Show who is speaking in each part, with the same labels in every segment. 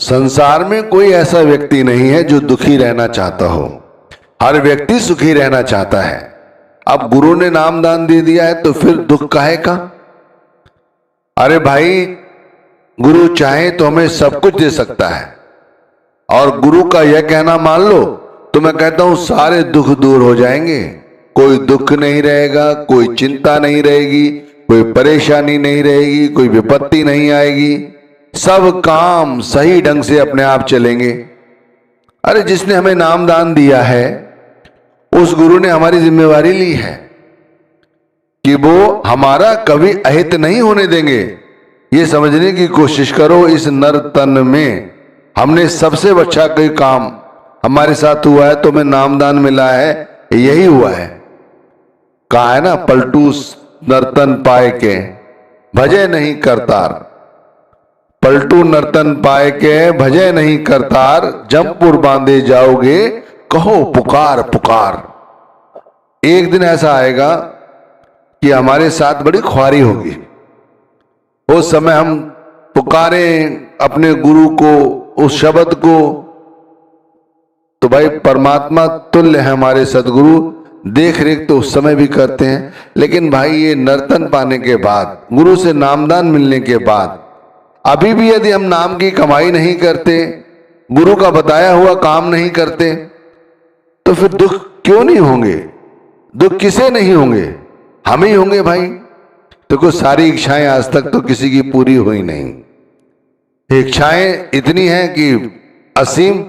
Speaker 1: संसार में कोई ऐसा व्यक्ति नहीं है जो दुखी रहना चाहता हो। हर व्यक्ति सुखी रहना चाहता है। अब गुरु ने नाम दान दे दिया है तो फिर दुख काहे का? अरे भाई, गुरु चाहे तो हमें सब कुछ दे सकता है, और गुरु का यह कहना मान लो तो मैं कहता हूं सारे दुख दूर हो जाएंगे। कोई दुख नहीं रहेगा, कोई चिंता नहीं रहेगी, कोई परेशानी नहीं रहेगी, कोई विपत्ति नहीं आएगी, सब काम सही ढंग से अपने आप चलेंगे। अरे जिसने हमें नाम दान दिया है उस गुरु ने हमारी जिम्मेवारी ली है कि वो हमारा कभी अहित नहीं होने देंगे। ये समझने की कोशिश करो, इस नर तन में हमने सबसे अच्छा कोई काम हमारे साथ हुआ है तो हमें नाम दान मिला है, यही हुआ है। कहा है ना, पलटू नर्तन पाए के भजे नहीं करतार। पलटू नर्तन पाए के भजे नहीं करतार, जमपुर बांधे जाओगे कहो पुकार पुकार। एक दिन ऐसा आएगा कि हमारे साथ बड़ी ख्वारी होगी। उस समय हम पुकारें अपने गुरु को, उस शब्द को, तो भाई परमात्मा तुल्य है हमारे सदगुरु, देख रेख तो उस समय भी करते हैं। लेकिन भाई ये नर्तन पाने के बाद, गुरु से नामदान मिलने के बाद, अभी भी यदि हम नाम की कमाई नहीं करते, गुरु का बताया हुआ काम नहीं करते, तो फिर दुख क्यों नहीं होंगे? दुख किसे नहीं होंगे? हम ही होंगे भाई। तो कुछ सारी इच्छाएं आज तक तो किसी की पूरी हुई नहीं। इच्छाएं इतनी हैं कि असीम,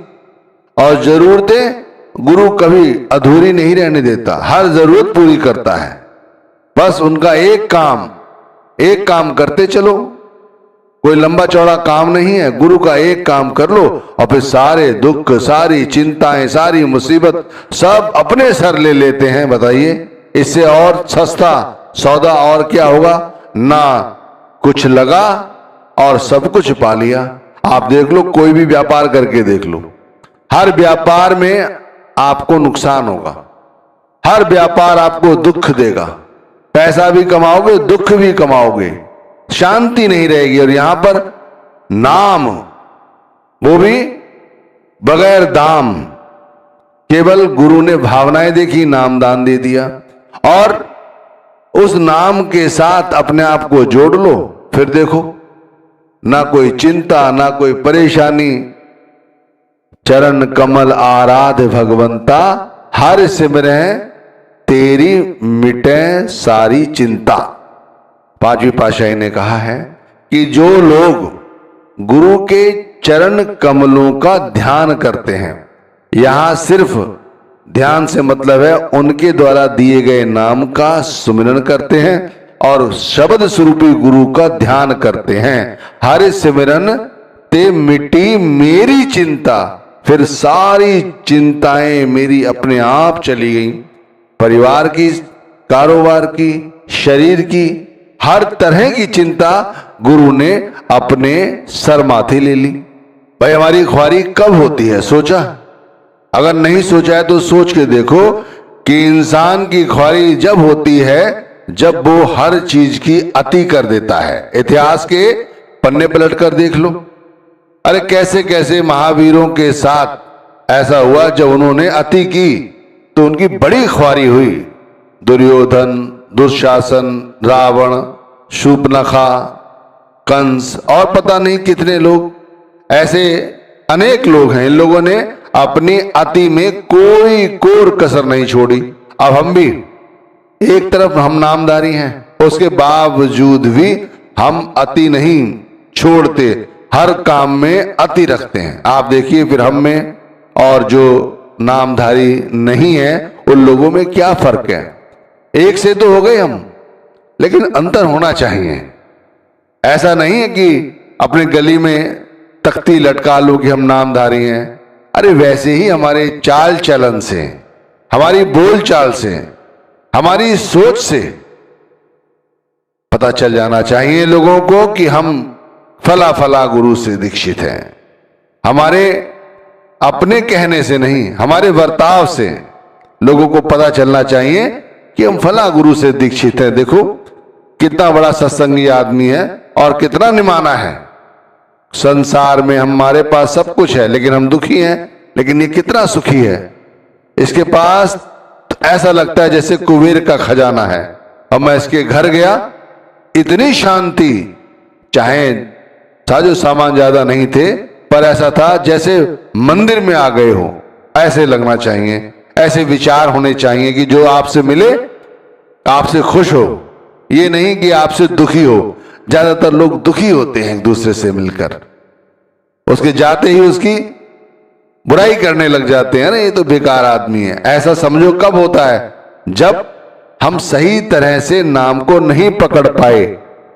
Speaker 1: और जरूरतें गुरु कभी अधूरी नहीं रहने देता, हर जरूरत पूरी करता है। बस उनका एक काम करते चलो। कोई लंबा चौड़ा काम नहीं है, गुरु का एक काम कर लो और फिर सारे दुख, सारी चिंताएं, सारी मुसीबत सब अपने सर ले लेते हैं। बताइए, इससे और सस्ता सौदा और क्या होगा? ना कुछ लगा और सब कुछ पा लिया। आप देख लो, कोई भी व्यापार करके देख लो, हर व्यापार में आपको नुकसान होगा, हर व्यापार आपको दुख देगा। पैसा भी कमाओगे, दुख भी कमाओगे, शांति नहीं रहेगी। और यहां पर नाम, वो भी बगैर दाम, केवल गुरु ने भावनाएं देखी, नाम दान दे दिया, और उस नाम के साथ अपने आप को जोड़ लो। फिर देखो, ना कोई चिंता, ना कोई परेशानी। चरण कमल आराध भगवंता, हर सिमरैं तेरी मिटे सारी चिंता। पांचवी पातशाही ने कहा है कि जो लोग गुरु के चरण कमलों का ध्यान करते हैं, यहां सिर्फ ध्यान से मतलब है उनके द्वारा दिए गए नाम का सुमिरन करते हैं और शब्द स्वरूपी गुरु का ध्यान करते हैं। हर सिमरन ते मिटी मेरी चिंता, फिर सारी चिंताएं मेरी अपने आप चली गई। परिवार की, कारोबार की, शरीर की, हर तरह की चिंता गुरु ने अपने सर माथे ले ली। भाई हमारी ख्वारी कब होती है? सोचा? अगर नहीं सोचा है तो सोच के देखो कि इंसान की ख्वारी जब होती है जब वो हर चीज की अति कर देता है। इतिहास के पन्ने पलट कर देख लो। अरे कैसे कैसे महावीरों के साथ ऐसा हुआ, जब उन्होंने अति की तो उनकी बड़ी ख्वारी हुई। दुर्योधन, दुशासन, रावण, शूर्पणखा, कंस और पता नहीं कितने लोग, ऐसे अनेक लोग हैं। इन लोगों ने अपनी अति में कोई कोर कसर नहीं छोड़ी। अब हम भी एक तरफ हम नामधारी हैं, उसके बावजूद भी हम अति नहीं छोड़ते, हर काम में अति रखते हैं। आप देखिए फिर हम में और जो नामधारी नहीं है उन लोगों में क्या फर्क है? एक से तो हो गए हम, लेकिन अंतर होना चाहिए। ऐसा नहीं है कि अपने गली में तख्ती लटका लो कि हम नामधारी हैं। अरे वैसे ही हमारे चाल चलन से, हमारी बोल चाल से, हमारी सोच से पता चल जाना चाहिए लोगों को कि हम फला फला गुरु से दीक्षित हैं। हमारे अपने कहने से नहीं, हमारे वर्ताव से लोगों को पता चलना चाहिए कि हम फला गुरु से दीक्षित हैं। देखो कितना बड़ा सत्संगी आदमी है और कितना निमाना है। संसार में हमारे पास सब कुछ है लेकिन हम दुखी हैं। लेकिन ये कितना सुखी है, इसके पास ऐसा लगता है जैसे कुबेर का खजाना है। और मैं इसके घर गया, इतनी शांति, चाहे साजो सामान ज्यादा नहीं थे पर ऐसा था जैसे मंदिर में आ गए हो। ऐसे लगना चाहिए, ऐसे विचार होने चाहिए कि जो आपसे मिले आपसे खुश हो, ये नहीं कि आपसे दुखी हो। ज्यादातर लोग दुखी होते हैं एक दूसरे से मिलकर, उसके जाते ही उसकी बुराई करने लग जाते हैं, ना ये तो बेकार आदमी है। ऐसा समझो कब होता है, जब हम सही तरह से नाम को नहीं पकड़ पाए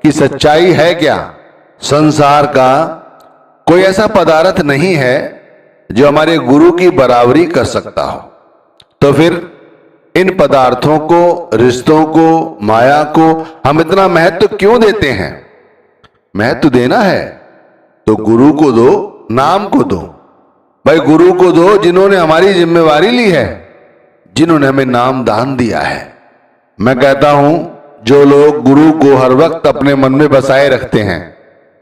Speaker 1: कि सच्चाई है क्या। संसार का कोई ऐसा पदार्थ नहीं है जो हमारे गुरु की बराबरी कर सकता हो। तो फिर इन पदार्थों को, रिश्तों को, माया को हम इतना महत्व क्यों देते हैं? महत्व देना है तो गुरु को दो, नाम को दो। भाई गुरु को दो जिन्होंने हमारी जिम्मेवारी ली है, जिन्होंने हमें नाम दान दिया है। मैं कहता हूं जो लोग गुरु को हर वक्त अपने मन में बसाए रखते हैं,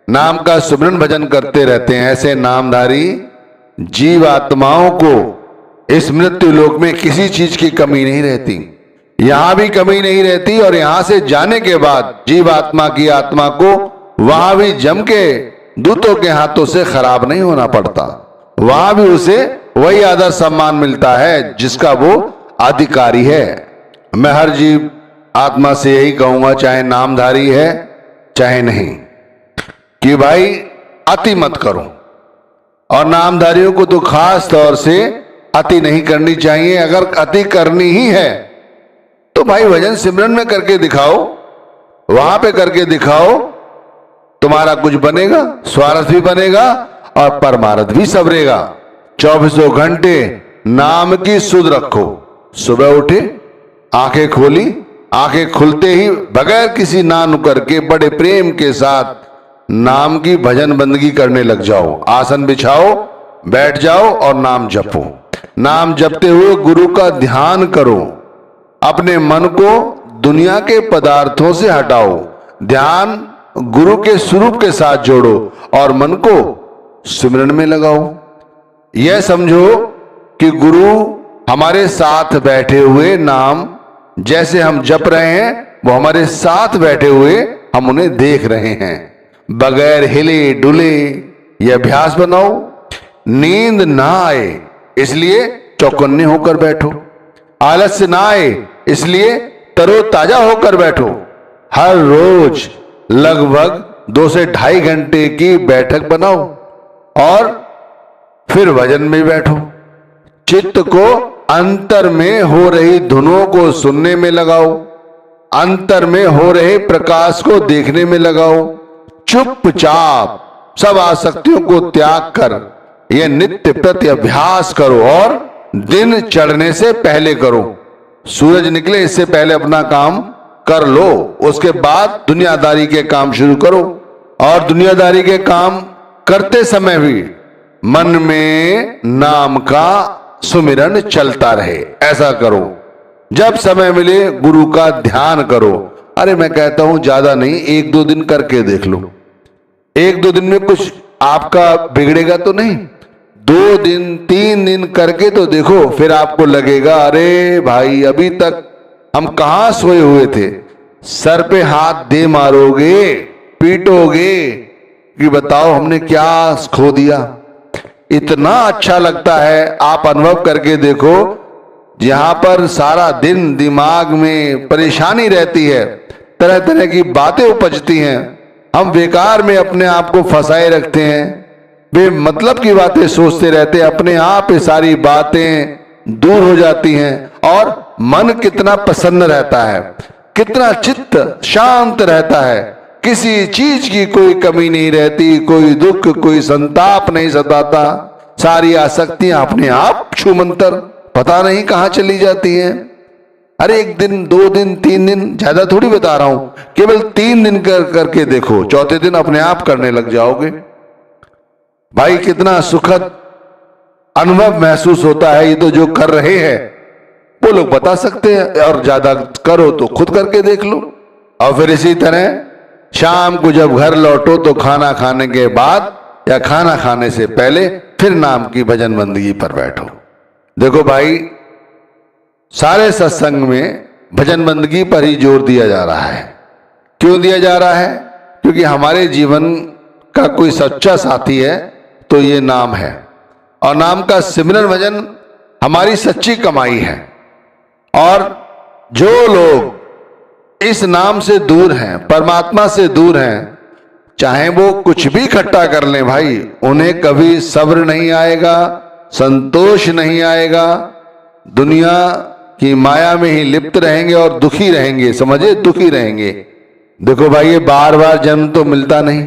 Speaker 1: नाम का सुमिरन भजन करते रहते हैं, ऐसे नामधारी जीव आत्माओं को इस मृत्यु लोक में किसी चीज की कमी नहीं रहती, यहां भी कमी नहीं रहती। और यहां से जाने के बाद जीव आत्मा की आत्मा को वहां भी जम के दूतों के हाथों से खराब नहीं होना पड़ता, वहां भी उसे वही आदर सम्मान मिलता है जिसका वो अधिकारी है। मैं हर जीव आत्मा से यही कहूंगा, चाहे नामधारी है चाहे नहीं, कि भाई अति मत करो। और नामधारियों को तो खास तौर से अति नहीं करनी चाहिए। अगर अति करनी ही है तो भाई भजन सिमरन में करके दिखाओ, वहां पे करके दिखाओ, तुम्हारा कुछ बनेगा, स्वार्थ भी बनेगा और परमार्थ भी सबरेगा। 24 घंटे नाम की सुध रखो। सुबह उठे, आंखें खोली, आंखें खुलते ही बगैर किसी ना नुकर के बड़े प्रेम के साथ नाम की भजन बंदगी करने लग जाओ। आसन बिछाओ, बैठ जाओ और नाम जपो। नाम जपते हुए गुरु का ध्यान करो। अपने मन को दुनिया के पदार्थों से हटाओ, ध्यान गुरु के स्वरूप के साथ जोड़ो और मन को सिमरन में लगाओ। यह समझो कि गुरु हमारे साथ बैठे हुए, नाम जैसे हम जप रहे हैं वो हमारे साथ बैठे हुए हम उन्हें देख रहे हैं। बगैर हिले डुले यह अभ्यास बनाओ। नींद ना आए इसलिए चौकन्ने होकर बैठो, आलस्य ना आए इसलिए तरोताजा होकर बैठो। हर रोज लगभग 2 से 2.5 घंटे की बैठक बनाओ और फिर भजन में बैठो। चित्त को अंतर में हो रही धुनों को सुनने में लगाओ, अंतर में हो रहे प्रकाश को देखने में लगाओ। चुपचाप सब आसक्तियों को त्याग कर यह नित्य प्रति अभ्यास करो और दिन चढ़ने से पहले करो। सूरज निकले इससे पहले अपना काम कर लो, उसके बाद दुनियादारी के काम शुरू करो। और दुनियादारी के काम करते समय भी मन में नाम का सुमिरन चलता रहे, ऐसा करो। जब समय मिले गुरु का ध्यान करो। अरे मैं कहता हूं ज्यादा नहीं, 1-2 दिन करके देख लो। 1-2 दिन में कुछ आपका बिगड़ेगा तो नहीं, 2 दिन 3 दिन करके तो देखो, फिर आपको लगेगा अरे भाई अभी तक हम कहां सोए हुए थे। सर पे हाथ दे मारोगे, पीटोगे कि बताओ हमने क्या खो दिया। इतना अच्छा लगता है, आप अनुभव करके देखो। यहां पर सारा दिन दिमाग में परेशानी रहती है, तरह तरह की बातें उपजती हैं, हम बेकार में अपने आप को फंसाए रखते हैं, बेमतलब की बातें सोचते रहते हैं। अपने आप ये सारी बातें दूर हो जाती हैं और मन कितना प्रसन्न रहता है, कितना चित्त शांत रहता है, किसी चीज की कोई कमी नहीं रहती, कोई दुख कोई संताप नहीं सताता। सारी आसक्तियां अपने आप छूमंतर पता नहीं कहां चली जाती हैं। अरे 1 दिन 2 दिन 3 दिन, ज्यादा थोड़ी बता रहा हूं, केवल 3 दिन करके देखो, चौथे दिन अपने आप करने लग जाओगे। भाई कितना सुखद अनुभव महसूस होता है। ये तो जो कर रहे हैं वो लोग बता सकते हैं, और ज्यादा करो तो खुद करके देख लो। और फिर इसी तरह शाम को जब घर लौटो तो खाना खाने के बाद या खाना खाने से पहले फिर नाम की भजन बंदगी पर बैठो। देखो भाई, सारे सत्संग में भजन बंदगी पर ही जोर दिया जा रहा है। क्यों दिया जा रहा है? क्योंकि हमारे जीवन का कोई सच्चा साथी है तो ये नाम है, और नाम का सिमरन भजन हमारी सच्ची कमाई है। और जो लोग इस नाम से दूर हैं, परमात्मा से दूर हैं, चाहे वो कुछ भी इकट्ठा कर लें भाई, उन्हें कभी सब्र नहीं आएगा, संतोष नहीं आएगा, दुनिया की माया में ही लिप्त रहेंगे और दुखी रहेंगे। समझे, दुखी रहेंगे। देखो भाई, ये बार बार जन्म तो मिलता नहीं,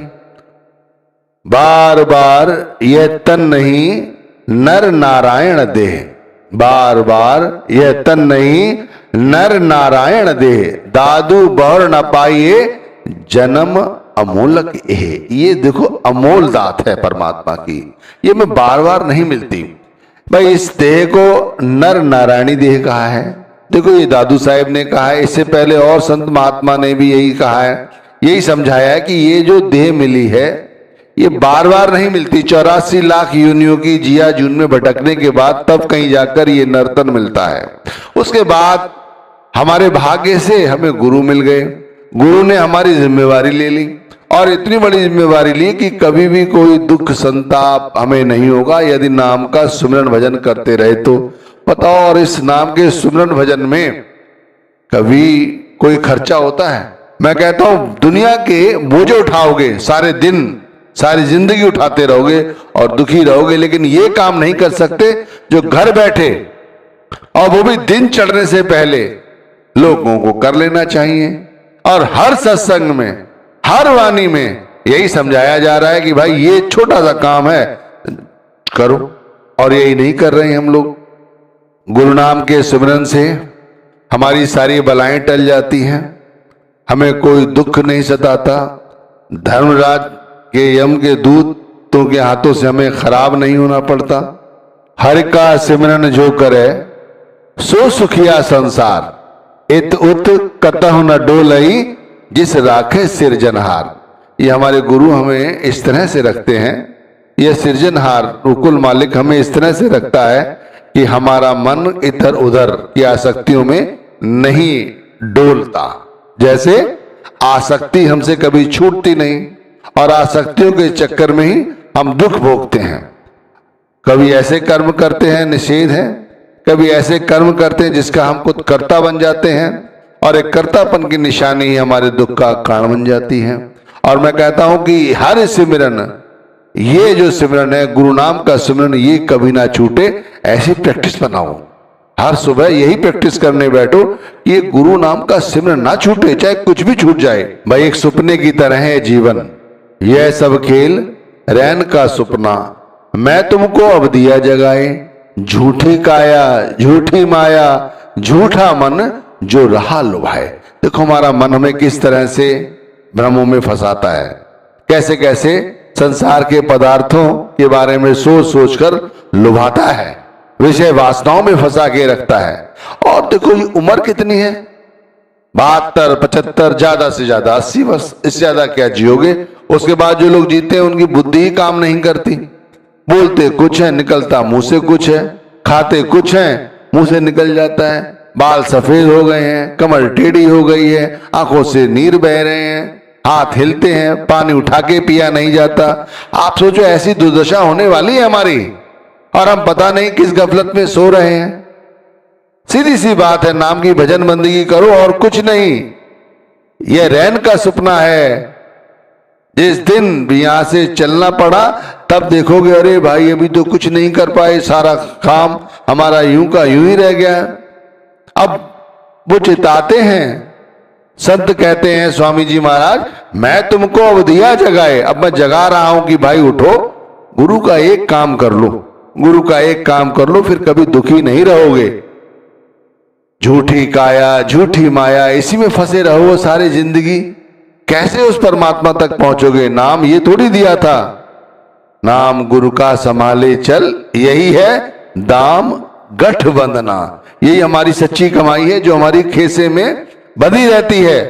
Speaker 1: बार बार यह तन नहीं नर नारायण देह, बार बार यह तन नहीं नर नारायण देह, दादू बौर न पाइए जन्म अमोलक एह। ये देखो अमोल दात है परमात्मा की, ये मैं बार बार नहीं मिलती भाई। इस देह को नर नारायणी देह कहा है। देखो, ये दादू साहेब ने कहा है, इससे पहले और संत महात्मा ने भी यही कहा है, यही समझाया है कि ये जो देह मिली है ये बार बार नहीं मिलती। 84 लाख योनियों की जिया जून में भटकने के बाद तब कहीं जाकर ये नर्तन मिलता है। उसके बाद हमारे भाग्य से हमें गुरु मिल गए, गुरु ने हमारी जिम्मेवारी ले ली, और इतनी बड़ी जिम्मेवारी ली कि कभी भी कोई दुख संताप हमें नहीं होगा यदि नाम का सुमरन भजन करते रहे तो। बताओ, और इस नाम के सुमरन भजन में कभी कोई खर्चा होता है? मैं कहता हूं दुनिया के बोझे उठाओगे, सारे दिन सारी जिंदगी उठाते रहोगे और दुखी रहोगे, लेकिन ये काम नहीं कर सकते जो घर बैठे, और वो भी दिन चढ़ने से पहले लोगों को कर लेना चाहिए। और हर सत्संग में, हर वाणी में यही समझाया जा रहा है कि भाई ये छोटा सा काम है, करो, और यही नहीं कर रहे हैं हम लोग। गुरु नाम के सिमरन से हमारी सारी बलाएं टल जाती हैं, हमें कोई दुख नहीं सताता, धर्मराज के यम के दूतों के हाथों से हमें खराब नहीं होना पड़ता। हरि का सिमरन जो करे सो सुखिया संसार, इत उत कतहु न डोलई जिस राखे सिरजनहार। ये हमारे गुरु हमें इस तरह से रखते हैं, यह सिरजनहार रुकुल मालिक हमें इस तरह से रखता है कि हमारा मन इधर उधर की आसक्तियों में नहीं डोलता। जैसे आसक्ति हमसे कभी छूटती नहीं, और आसक्तियों के चक्कर में ही हम दुख भोगते हैं। कभी ऐसे कर्म करते हैं निषेध है, कभी ऐसे कर्म करते हैं जिसका हम खुद कर्ता बन जाते हैं, और एक कर्तापन की निशानी ही हमारे दुख का कारण बन जाती है। और मैं कहता हूं कि हर सिमरन, ये जो सिमरन है गुरु नाम का सिमरन, ये कभी ना छूटे, ऐसी प्रैक्टिस बनाओ। हर सुबह यही प्रैक्टिस करने बैठो, ये गुरु नाम का सिमरन ना छूटे, चाहे कुछ भी छूट जाए। भाई, एक सपने की तरह है जीवन, यह सब खेल रैन का सपना, मैं तुमको अब दिया जगाए, झूठी काया झूठी माया झूठा मन जो रहा लुभाए। देखो हमारा मन हमें किस तरह से भ्रमों में फंसाता है, कैसे कैसे संसार के पदार्थों के बारे में सोच सोच कर लुभाता है, विषय वासनाओं में फंसा के रखता है। और देखो ये उम्र कितनी है, 72, 75, ज्यादा से ज्यादा 80 वर्ष, इससे ज्यादा क्या जियोगे। उसके बाद जो लोग जीते हैं उनकी बुद्धि ही काम नहीं करती, बोलते कुछ है निकलता मुंह से कुछ है, खाते कुछ है मुंह से निकल जाता है, बाल सफेद हो गए हैं, कमर टेढ़ी हो गई है, आंखों से नीर बह रहे हैं, हाथ हिलते हैं, पानी उठा के पिया नहीं जाता। आप सोचो ऐसी दुर्दशा होने वाली है हमारी, और हम पता नहीं किस गफलत में सो रहे हैं। सीधी सी बात है, नाम की भजन बंदगी करो और कुछ नहीं। यह रैन का सपना है, जिस दिन भी यहां से चलना पड़ा तब देखोगे अरे भाई अभी तो कुछ नहीं कर पाए, सारा काम हमारा यूं का यूं ही रह गया। अब वो चिताते हैं, संत कहते हैं स्वामी जी महाराज, मैं तुमको अब दिया जगाए, अब मैं जगा रहा हूं कि भाई उठो, गुरु का एक काम कर लो, गुरु का एक काम कर लो, फिर कभी दुखी नहीं रहोगे। झूठी काया झूठी माया, इसी में फंसे रहो सारी जिंदगी, कैसे उस परमात्मा तक पहुंचोगे। नाम ये थोड़ी दिया था, नाम गुरु का संभाले चल, यही है दाम गठ बंधना। यही हमारी सच्ची कमाई है जो हमारी खेसे में बंधी रहती है।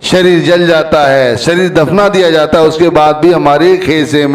Speaker 1: शरीर जल जाता है, शरीर दफना दिया जाता है, उसके बाद भी हमारे खेसे में